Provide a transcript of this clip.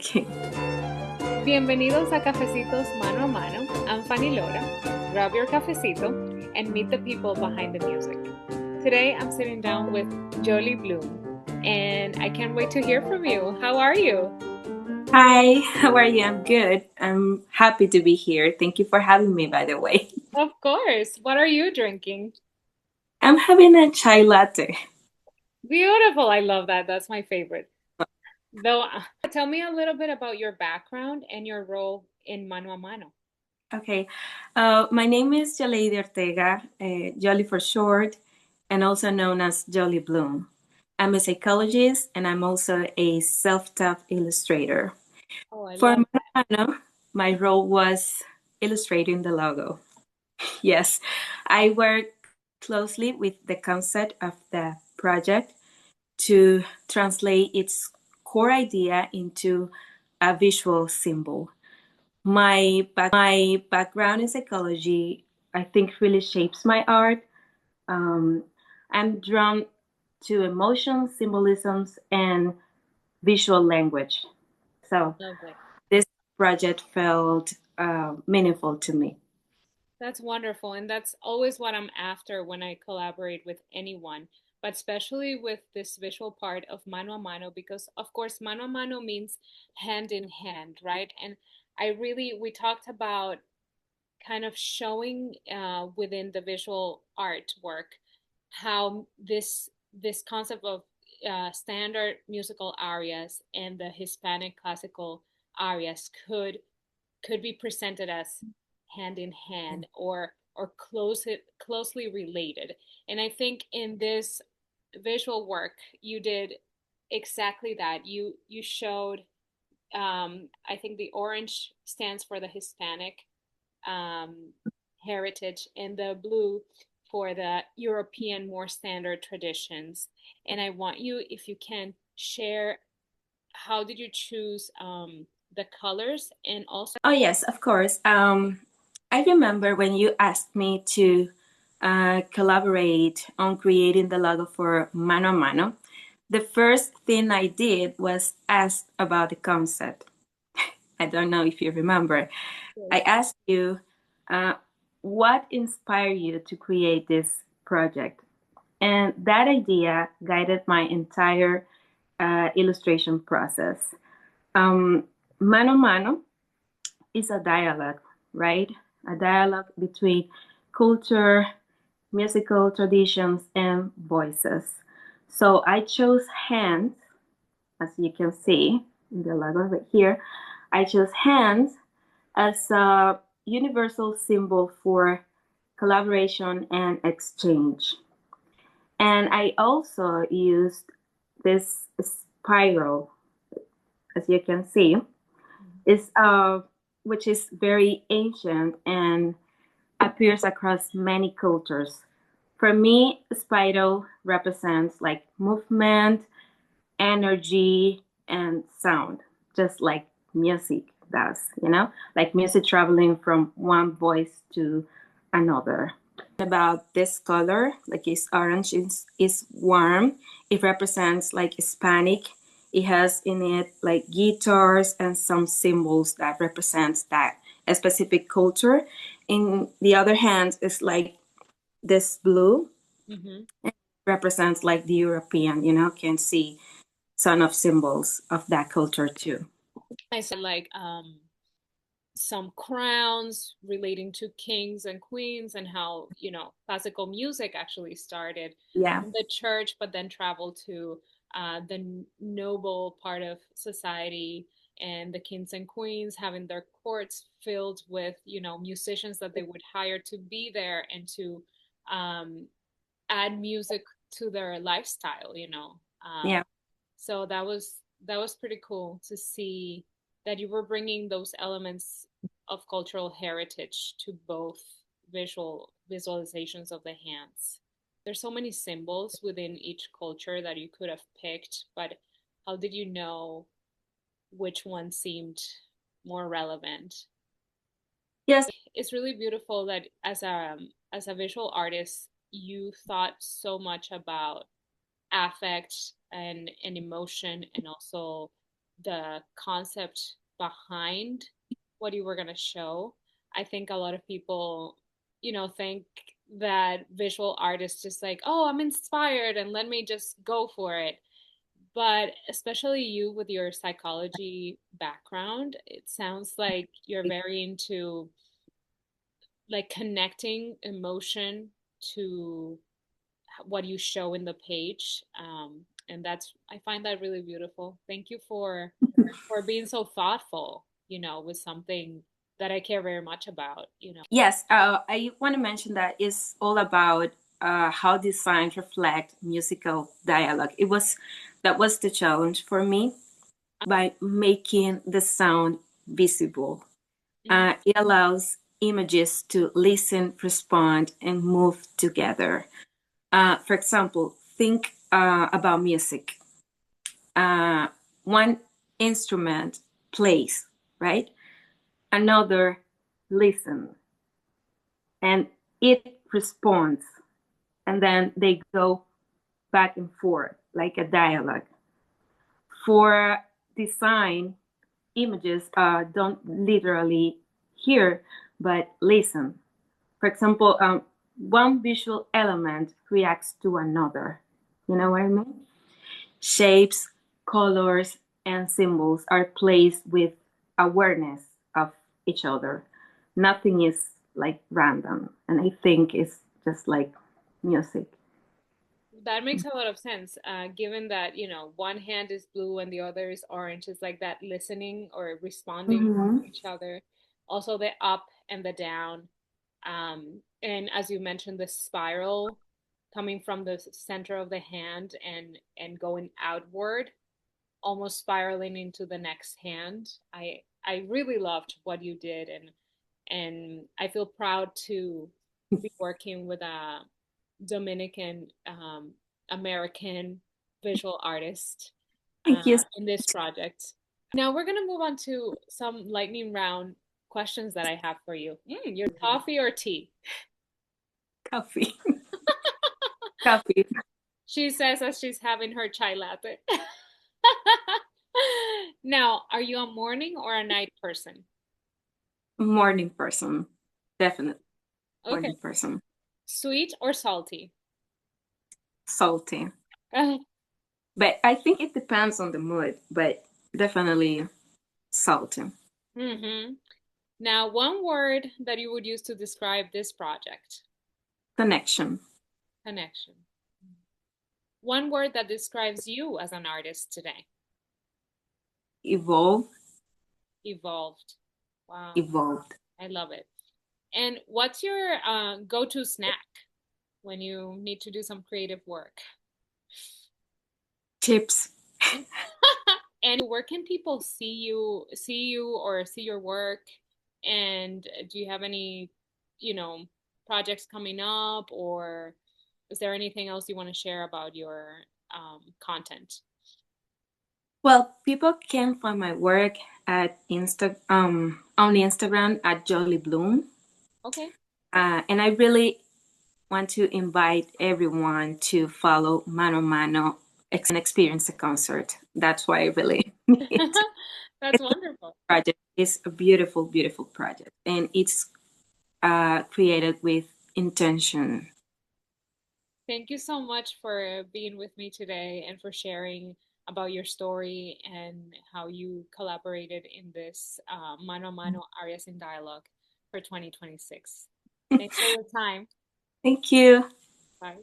Okay. Bienvenidos a Cafecitos Mano a Mano. I'm Fanny Lora. Grab your cafecito and meet the people behind the music. Today I'm sitting down with YolieBloom, and I can't wait to hear from you. How are you? Hi, how are you? I'm good. I'm happy to be here. Thank you for having me, by the way. Of course. What are you drinking? I'm having a chai latte. Beautiful. I love that. That's my favorite. Though, tell me a little bit about your background and your role in Mano a Mano. Okay. My name is Yoleidy Ortega, Jolie for short, and also known as YolieBloom. I'm a psychologist and I'm also a self-taught illustrator. Oh, I For love Mano, my role was illustrating the logo. Yes, I work closely with the concept of the project to translate its core idea into a visual symbol. My background in psychology, I think, really shapes my art. Um, I'm drawn to emotions, symbolisms, and visual language. So Lovely. this project felt meaningful to me. That's wonderful. And that's always what I'm after when I collaborate with anyone, but especially with this visual part of mano a mano, because of course, mano a mano means hand in hand, right? And we talked about kind of showing within the visual artwork how this concept of standard musical arias and the Hispanic classical arias could be presented as hand in hand or closely related. And I think in this visual work you did exactly that. You showed I think the orange stands for the Hispanic um, heritage and the blue for the European more standard traditions. And I want you, if you can, share how did you choose the colors and also. Oh, yes, of course. I remember when you asked me to collaborate on creating the logo for Mano a Mano, the first thing I did was ask about the concept. I don't know if you remember. I asked you, uh, what inspired you to create this project? And that idea guided my entire illustration process. Um, Mano a Mano is a dialogue, right? A dialogue between culture, musical traditions, and voices. So I chose hands, as you can see in the logo right here. I chose hands as a universal symbol for collaboration and exchange. And I also used this spiral, as you can see, is which is very ancient and appears across many cultures. For me, spiral represents like movement, energy, and sound, just like music does, like music traveling from one voice to another. About this color, like it's orange, is warm. It represents like Hispanic. It has in it like guitars and some symbols that represents that a specific culture. In the other hand, it's like this blue Mhm. represents like the European, can see some of symbols of that culture too. I said like some crowns relating to kings and queens and how, classical music actually started Yeah. in the church, but then traveled to the noble part of society and the kings and queens having their courts filled with, musicians that they would hire to be there and to um, add music to their lifestyle. Yeah. So that was pretty cool to see that you were bringing those elements of cultural heritage to both visualizations of the hands. There's so many symbols within each culture that you could have picked, but how did you know which one seemed more relevant? Yes. It's really beautiful that as a visual artist, you thought so much about affect and emotion and also the concept behind what you were going to show. I think a lot of people, think that visual art is just like, oh, I'm inspired and let me just go for it. But especially you with your psychology background, it sounds like you're very into like connecting emotion to what you show in the page. And I find that really beautiful. Thank you for being so thoughtful, with something that I care very much about. Yes, I want to mention that it's all about how design reflect musical dialogue. That was the challenge for me by making the sound visible. Mhm. It allows images to listen, respond, and move together. For example, think about music. One instrument plays, right? Another listens, and it responds, and then they go back and forth like a dialogue. For design, images don't literally hear but listen. For example, one visual element reacts to another. You know what I mean? Shapes, colors, and symbols are placed with awareness of each other. Nothing is like random. And I think it's just like music. That makes a lot of sense, given that, one hand is blue and the other is orange. It's like that listening or responding to Mm-hmm. each other. Also, the up and the down. And as you mentioned, the spiral coming from the center of the hand and going outward, almost spiraling into the next hand. I really loved what you did, and I feel proud to be working with a Dominican American visual artist Thank you. in this project. Now we're gonna move on to some lightning round questions that I have for you. Your coffee or tea? Coffee. Coffee. She says as she's having her chai latte. Now, are you a morning or a night person? Morning person. Definitely Okay. morning person. Sweet or salty? Salty. But I think it depends on the mood, but definitely salty. Mm-hmm. Now, one word that you would use to describe this project. Connection. Connection. One word that describes you as an artist today. Evolve. Evolved. Wow, Evolved. I love it. And what's your go-to snack when you need to do some creative work? Chips. And where can people see you or see your work? And do you have any, you know, projects coming up, or is there anything else you want to share about your content? Well, people can find my work at on Instagram at YolieBloom. Okay. And I really want to invite everyone to follow Mano Mano and experience the concert. That's why I really need to. That's It's a wonderful. project. It's a beautiful, beautiful project, and it's created with intention. Thank you so much for being with me today and for sharing about your story and how you collaborated in this Mano a Mano Arias in Dialogue for 2026. Thanks for your time. Thank you. Bye.